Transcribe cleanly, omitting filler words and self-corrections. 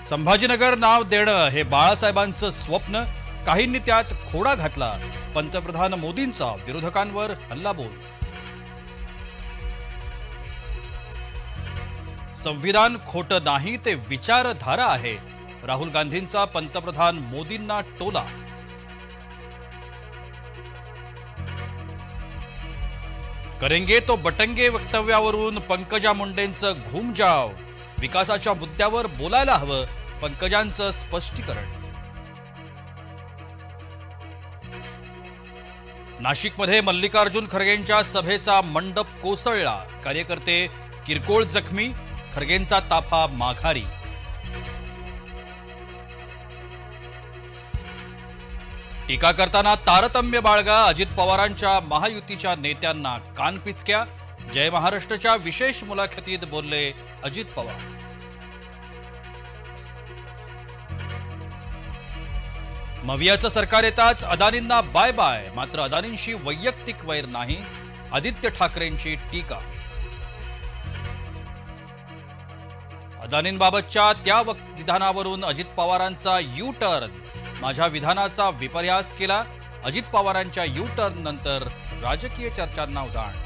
संभाजीनगर नाव देणं हे बाळासाहेबांचं स्वप्न, काहींनी त्यात खोडा घातला। पंतप्रधान मोदींचा विरोधकांवर हल्लाबोल। संविधान खोटं नाही ते विचारधारा आहे, राहुल गांधींचा पंतप्रधान मोदींना टोला। करेंगे तो बटंगे वक्तव्यावरून पंकजा मुंडेंचं घूमजाव। विकासाच्या मुद्द्यावर बोलायला हवं, पंकजांचं स्पष्टीकरण। नाशिकमध्ये मल्लिकार्जुन खरगेंच्या सभेचा मंडप कोसळला, कार्यकर्ते किरकोळ जखमी, खरगेंचा ताफा माघारी। टीका करताना तारतम्य बाळगा, अजित पवारांच्या महायुतीच्या नेत्यांना कानपिचक्या। जय महाराष्ट्रच्या विशेष मुलाखतीत बोलले अजित पवार। मवियाचं सरकार येताच अदानींना बाय बाय, मात्र अदानींशी वैयक्तिक वैर नाही, आदित्य ठाकरेंची टीका। अदानींबाबतच्या त्या विधानावरून अजित पवारांचा यू टर्न। माझ्या विधानाचा विपर्यास केला, अजित पवारांच्या यू टर्न नंतर राजकीय चर्चांना उधाण।